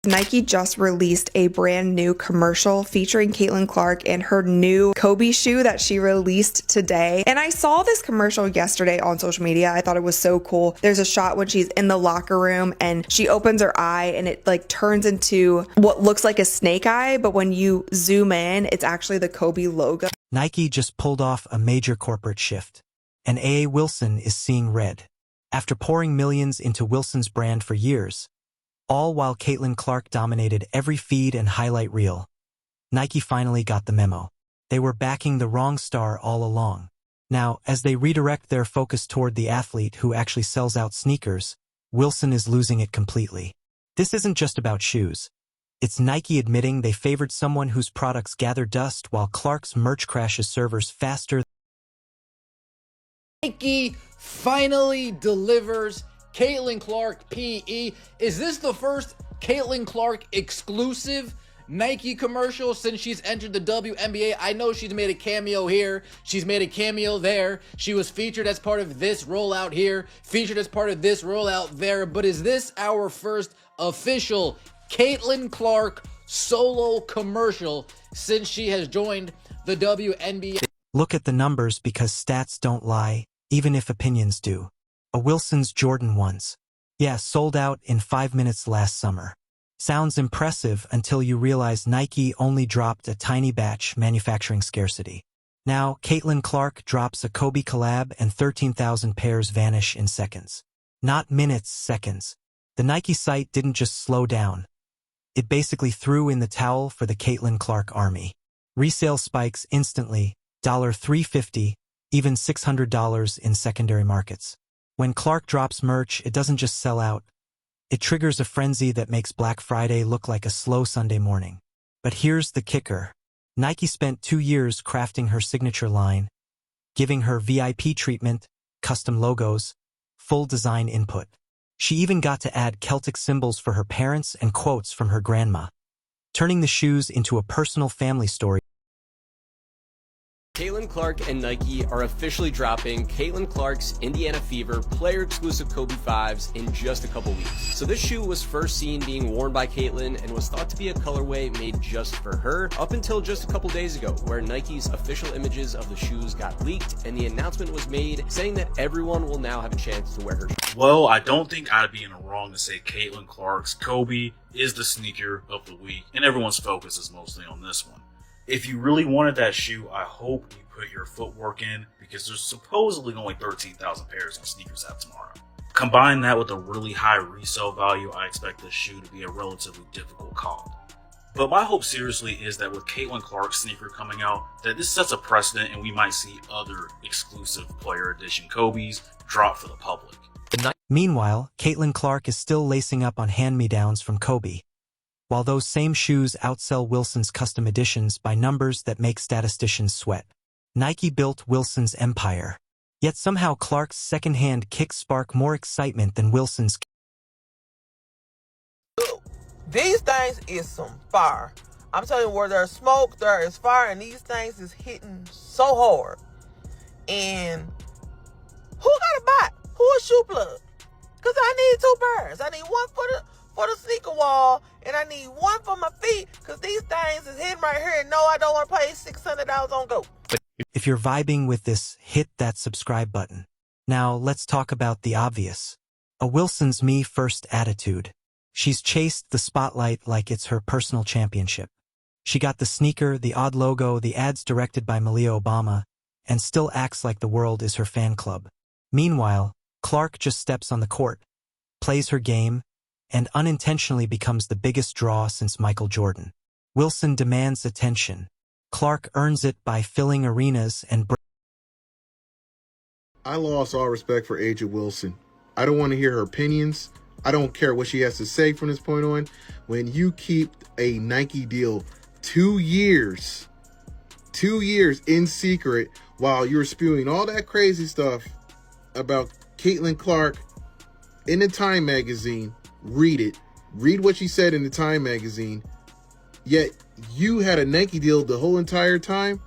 Nike just released a brand new commercial featuring Caitlin Clark and her new Kobe shoe that she released today. And I saw this commercial yesterday on social media. I thought it was so cool. There's a shot when she's in the locker room and she opens her eye and it like turns into what looks like a snake eye, but when you zoom in, it's actually the Kobe logo. Nike just pulled off a major corporate shift, and A.A. Wilson is seeing red. After pouring millions into Wilson's brand for years, all while Caitlin Clark dominated every feed and highlight reel, Nike finally got the memo. They were backing the wrong star all along. Now, as they redirect their focus toward the athlete who actually sells out sneakers, Wilson is losing it completely. This isn't just about shoes. It's Nike admitting they favored someone whose products gather dust while Clark's merch crashes servers faster. Nike finally delivers Caitlin Clark PE. Is this the first Caitlin Clark exclusive Nike commercial since she's entered the WNBA? I know she's made a cameo here. She's made a cameo there. She was featured as part of this rollout here, featured as part of this rollout there. But is this our first official Caitlin Clark solo commercial since she has joined the WNBA? Look at the numbers because stats don't lie, even if opinions do. A Wilson's Jordan ones. Yeah, sold out in 5 minutes last summer. Sounds impressive until you realize Nike only dropped a tiny batch, manufacturing scarcity. Now, Caitlin Clark drops a Kobe collab and 13,000 pairs vanish in seconds. Not minutes, seconds. The Nike site didn't just slow down. It basically threw in the towel for the Caitlin Clark army. Resale spikes instantly, $350, even $600 in secondary markets. When Clark drops merch, it doesn't just sell out. It triggers a frenzy that makes Black Friday look like a slow Sunday morning. But here's the kicker. Nike spent 2 years crafting her signature line, giving her VIP treatment, custom logos, full design input. She even got to add Celtic symbols for her parents and quotes from her grandma, turning the shoes into a personal family story. Caitlin Clark and Nike are officially dropping Caitlin Clark's Indiana Fever player-exclusive Kobe 5s in just a couple weeks. So this shoe was first seen being worn by Caitlin and was thought to be a colorway made just for her up until just a couple days ago, where Nike's official images of the shoes got leaked and the announcement was made saying that everyone will now have a chance to wear her shoes. Well, I don't think I'd be in the wrong to say Caitlin Clark's Kobe is the sneaker of the week, and everyone's focus is mostly on this one. If you really wanted that shoe, I hope you put your footwork in, because there's supposedly only 13,000 pairs on Sneakers App tomorrow. Combine that with a really high resale value, I expect this shoe to be a relatively difficult call. But my hope seriously is that with Caitlin Clark's sneaker coming out, that this sets a precedent and we might see other exclusive player edition Kobe's drop for the public. Meanwhile, Caitlin Clark is still lacing up on hand-me-downs from Kobe, while those same shoes outsell Wilson's custom editions by numbers that make statisticians sweat. Nike built Wilson's empire, yet somehow Clark's second-hand kicks spark more excitement than Wilson's. These things is some fire. I'm telling you, where there's smoke, there is fire, and these things is hitting so hard. And who got a bot? Who a shoe plug? Because I need 2 pairs. I need one for the sneaker wall, and I need one for my feet, because these things is hitting right here, and no, I don't want to pay $600 on Go. If you're vibing with this, hit that subscribe button. Now, let's talk about the obvious. A Wilson's me first attitude. She's chased the spotlight like it's her personal championship. She got the sneaker, the odd logo, the ads directed by Malia Obama, and still acts like the world is her fan club. Meanwhile, Clark just steps on the court, plays her game, and unintentionally becomes the biggest draw since Michael Jordan. Wilson demands attention. Clark earns it by filling arenas and I lost all respect for Agent Wilson. I don't want to hear her opinions. I don't care what she has to say from this point on. When you keep a Nike deal 2 years in secret while you're spewing all that crazy stuff about Caitlin Clark in the Time magazine, read it. Read what she said in the Time magazine. Yet you had a Nike deal the whole entire time?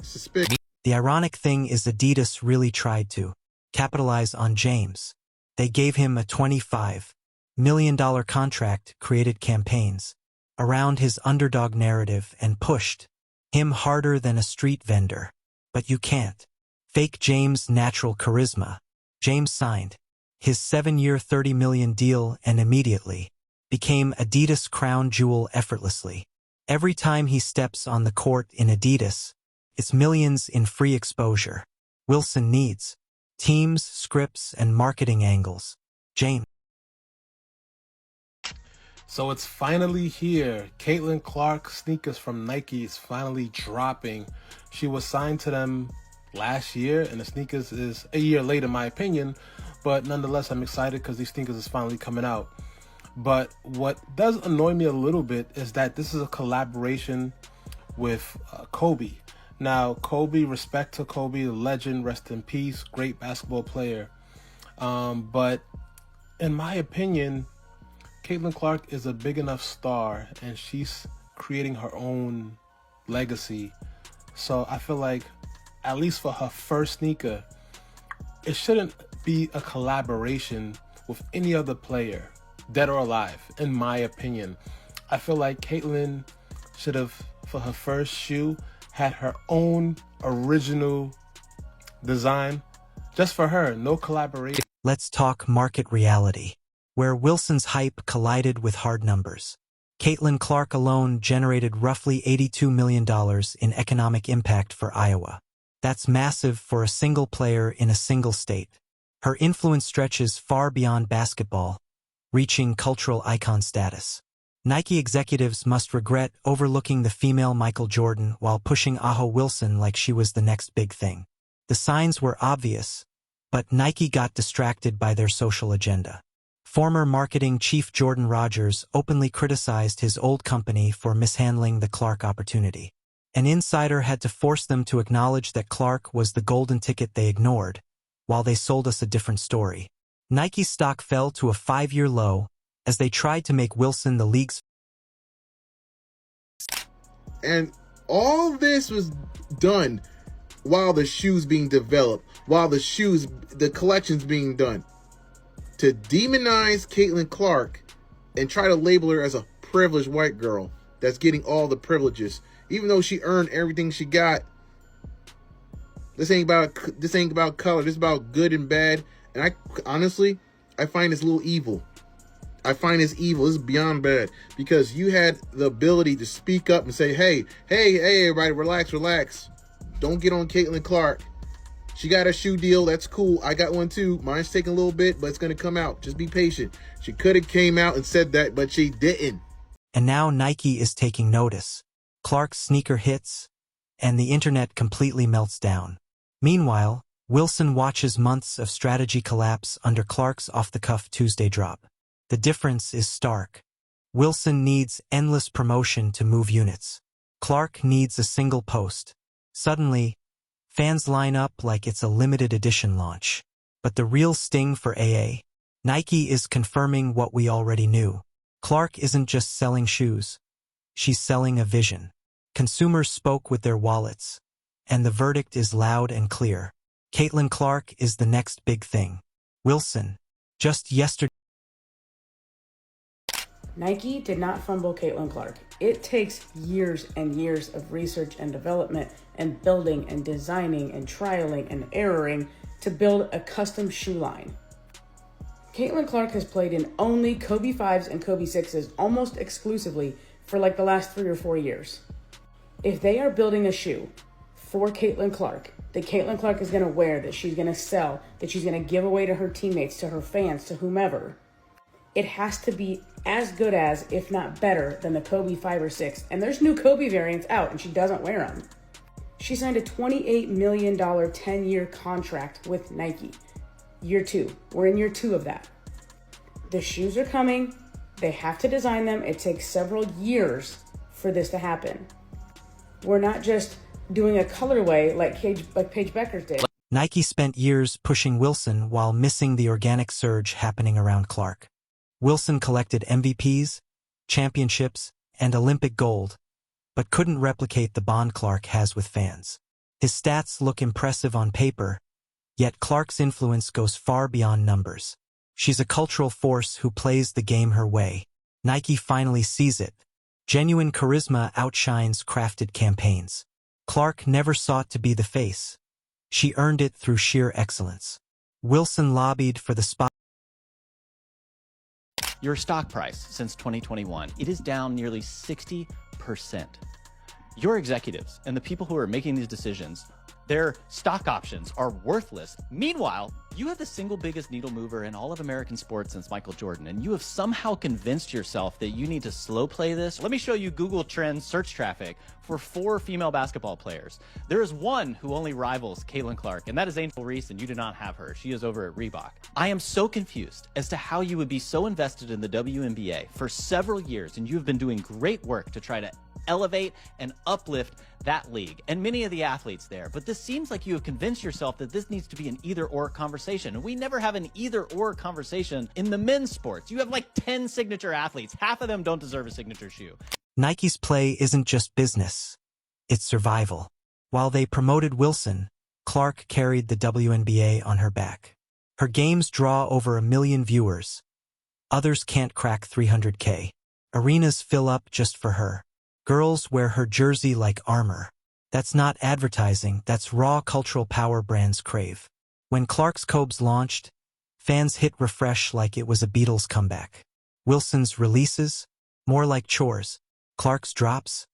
Suspicious. The ironic thing is Adidas really tried to capitalize on James. They gave him a $25 $1 million contract created campaigns around his underdog narrative and pushed him harder than a street vendor. But you can't fake James' natural charisma. James signed his 7-year $30 million deal and immediately became Adidas' crown jewel effortlessly. Every time he steps on the court in Adidas, it's millions in free exposure. Wilson needs teams, scripts, and marketing angles. James. So it's finally here. Caitlin Clark sneakers from Nike is finally dropping. She was signed to them last year, and the sneakers is a year late in my opinion, but nonetheless I'm excited because these sneakers is finally coming out. But what does annoy me a little bit is that this is a collaboration with Kobe. Now, Kobe, respect to Kobe, the legend, rest in peace, great basketball player. But in my opinion, Caitlin Clark is a big enough star and she's creating her own legacy. So I feel like, at least for her first sneaker, it shouldn't be a collaboration with any other player, dead or alive, in my opinion. I feel like Caitlin should have, for her first shoe, had her own original design just for her, no collaboration. Let's talk market reality, where Wilson's hype collided with hard numbers. Caitlin Clark alone generated roughly $82 million in economic impact for Iowa. That's massive for a single player in a single state. Her influence stretches far beyond basketball, reaching cultural icon status. Nike executives must regret overlooking the female Michael Jordan while pushing Aho Wilson like she was the next big thing. The signs were obvious, but Nike got distracted by their social agenda. Former marketing chief Jordan Rodgers openly criticized his old company for mishandling the Clark opportunity. An insider had to force them to acknowledge that Clark was the golden ticket they ignored, while they sold us a different story. Nike stock fell to a 5-year low as they tried to make Wilson the league's. And all this was done while the shoes being developed, while the collections being done. To demonize Caitlin Clark and try to label her as a privileged white girl that's getting all the privileges, even though she earned everything she got. This ain't about color. This is about good and bad. And I honestly find this a little evil. I find this evil. This is beyond bad, because you had the ability to speak up and say, hey, everybody, relax. Don't get on Caitlin Clark. She got a shoe deal. That's cool. I got one too. Mine's taking a little bit, but it's going to come out. Just be patient. She could have came out and said that, but she didn't. And now Nike is taking notice. Clark's sneaker hits, and the internet completely melts down. Meanwhile, Wilson watches months of strategy collapse under Clark's off-the-cuff Tuesday drop. The difference is stark. Wilson needs endless promotion to move units. Clark needs a single post. Suddenly, fans line up like it's a limited edition launch. But the real sting for AA? Nike is confirming what we already knew. Clark isn't just selling shoes. She's selling a vision. Consumers spoke with their wallets. And the verdict is loud and clear. Caitlin Clark is the next big thing. Wilson, just yesterday. Nike did not fumble Caitlin Clark. It takes years and years of research and development and building and designing and trialing and erroring to build a custom shoe line. Caitlin Clark has played in only Kobe 5s and Kobe 6s almost exclusively for like the last 3 or 4 years. If they are building a shoe for Caitlin Clark, that Caitlin Clark is going to wear, that she's going to sell, that she's going to give away to her teammates, to her fans, to whomever, it has to be as good as, if not better, than the Kobe 5 or 6. And there's new Kobe variants out, and she doesn't wear them. She signed a $28 million 10-year contract with Nike. Year 2. We're in year 2 of that. The shoes are coming. They have to design them. It takes several years for this to happen. We're not just doing a colorway like Paige Beckers did. Nike spent years pushing Wilson while missing the organic surge happening around Clark. Wilson collected MVPs, championships, and Olympic gold, but couldn't replicate the bond Clark has with fans. His stats look impressive on paper, yet Clark's influence goes far beyond numbers. She's a cultural force who plays the game her way. Nike finally sees it. Genuine charisma outshines crafted campaigns. Clark never sought to be the face. She earned it through sheer excellence. Wilson lobbied for the spot. Your stock price since 2021, it is down nearly 60%. Your executives and the people who are making these decisions, their stock options are worthless. Meanwhile, you have the single biggest needle mover in all of American sports since Michael Jordan, and you have somehow convinced yourself that you need to slow play this. Let me show you Google Trends search traffic for 4 female basketball players. There is one who only rivals Caitlin Clark, and that is Angel Reese, and you do not have her. She is over at Reebok. I am so confused as to how you would be so invested in the WNBA for several years, and you have been doing great work to try to elevate and uplift that league and many of the athletes there. But this seems like you have convinced yourself that this needs to be an either-or conversation. And we never have an either-or conversation in the men's sports. You have like 10 signature athletes. Half of them don't deserve a signature shoe. Nike's play isn't just business. It's survival. While they promoted Wilson, Clark carried the WNBA on her back. Her games draw over 1 million viewers. Others can't crack 300K. Arenas fill up just for her. Girls wear her jersey like armor. That's not advertising, that's raw cultural power brands crave. When Clark's Cobes launched, fans hit refresh like it was a Beatles comeback. Wilson's releases, more like chores. Clark's drops,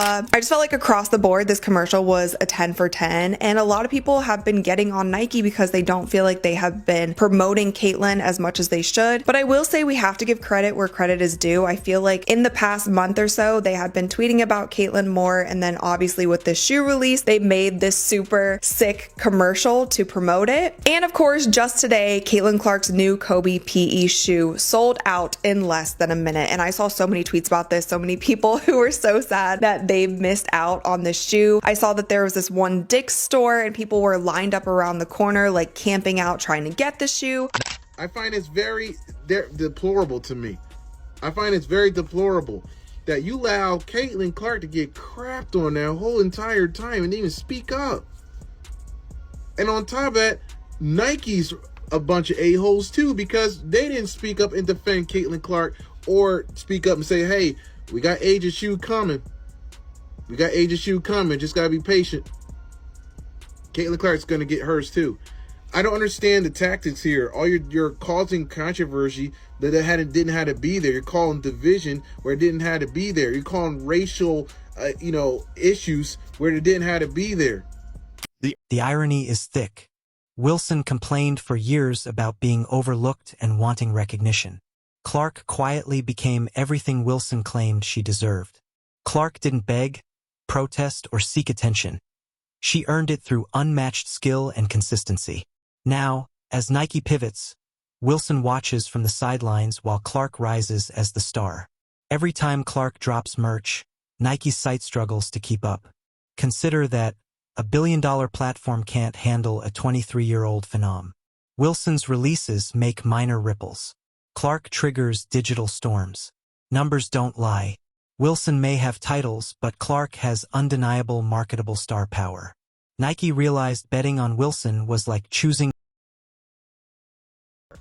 I just felt like across the board, this commercial was a 10 for 10. And a lot of people have been getting on Nike because they don't feel like they have been promoting Caitlin as much as they should. But I will say we have to give credit where credit is due. I feel like in the past month or so, they had been tweeting about Caitlin more. And then obviously with this shoe release, they made this super sick commercial to promote it. And of course, just today, Caitlin Clark's new Kobe PE shoe sold out in less than a minute. And I saw so many tweets about this, so many people who were so sad that they missed out on this shoe. I saw that there was this one Dick's store and people were lined up around the corner, like camping out, trying to get the shoe. I find it's very deplorable to me. I find it's very deplorable that you allow Caitlin Clark to get crapped on that whole entire time and even speak up. And on top of that, Nike's a bunch of a-holes too, because they didn't speak up and defend Caitlin Clark or speak up and say, hey, we got Aja's shoe coming. We got Aja's shoe coming. Just got to be patient. Caitlin Clark's going to get hers too. I don't understand the tactics here. All you're causing controversy that didn't have to be there. You're calling division where it didn't have to be there. You're calling racial, issues where it didn't have to be there. The irony is thick. Wilson complained for years about being overlooked and wanting recognition. Clark quietly became everything Wilson claimed she deserved. Clark didn't beg, protest, or seek attention. She earned it through unmatched skill and consistency. Now, as Nike pivots, Wilson watches from the sidelines while Clark rises as the star. Every time Clark drops merch, Nike's site struggles to keep up. Consider that $1 billion platform can't handle a 23-year-old phenom. Wilson's releases make minor ripples. Clark triggers digital storms. Numbers don't lie. Wilson may have titles, but Clark has undeniable marketable star power. Nike realized betting on Wilson was like choosing.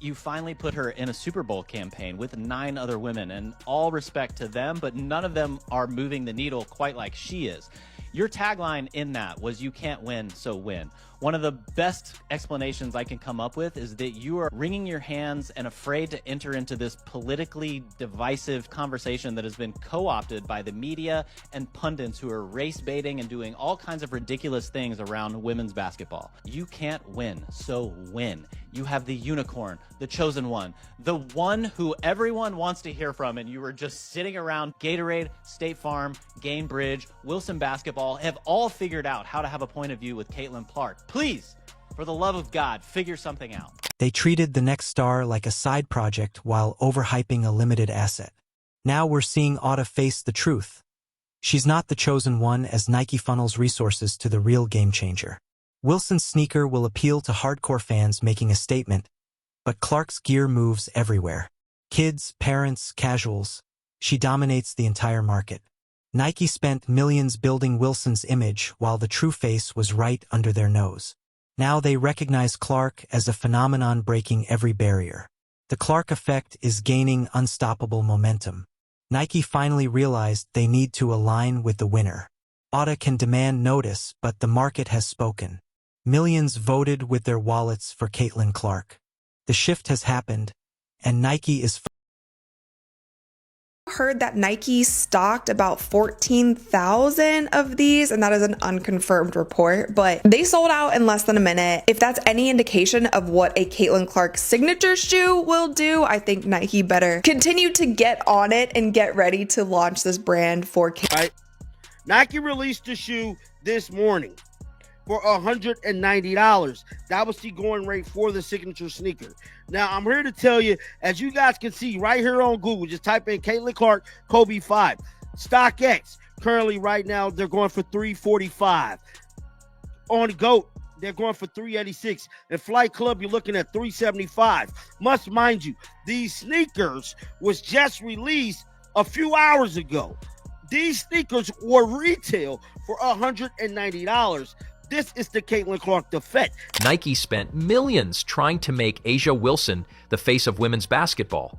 You finally put her in a Super Bowl campaign with 9 other women, and all respect to them, but none of them are moving the needle quite like she is. Your tagline in that was "You can't win, so win." One of the best explanations I can come up with is that you are wringing your hands and afraid to enter into this politically divisive conversation that has been co-opted by the media and pundits who are race baiting and doing all kinds of ridiculous things around women's basketball. You can't win, so win. You have the unicorn, the chosen one, the one who everyone wants to hear from, and you were just sitting around. Gatorade, State Farm, Gainbridge, Wilson Basketball have all figured out how to have a point of view with Caitlin Clark. Please, for the love of God, figure something out. They treated the next star like a side project while overhyping a limited asset. Now we're seeing Auta face the truth. She's not the chosen one as Nike funnels resources to the real game changer. Wilson's sneaker will appeal to hardcore fans making a statement, but Clark's gear moves everywhere. Kids, parents, casuals. She dominates the entire market. Nike spent millions building Wilson's image while the true face was right under their nose. Now they recognize Clark as a phenomenon breaking every barrier. The Clark effect is gaining unstoppable momentum. Nike finally realized they need to align with the winner. Auto can demand notice, but the market has spoken. Millions voted with their wallets for Caitlin Clark. The shift has happened, and Nike is heard that Nike stocked about 14,000 of these, and that is an unconfirmed report, but they sold out in less than a minute. If that's any indication of what a Caitlin Clark signature shoe will do, I think Nike better continue to get on it and get ready to launch this brand for Right. Nike released the shoe this morning for $190. That was the going rate for the signature sneaker. Now, I'm here to tell you, as you guys can see right here on Google, just type in Caitlin Clark Kobe 5. StockX, currently right now, they're going for $345. On GOAT, they're going for $386. And Flight Club, you're looking at $375. Must mind you, these sneakers was just released a few hours ago. These sneakers were retail for $190. This is the Caitlin Clark effect. Nike spent millions trying to make A'ja Wilson the face of women's basketball.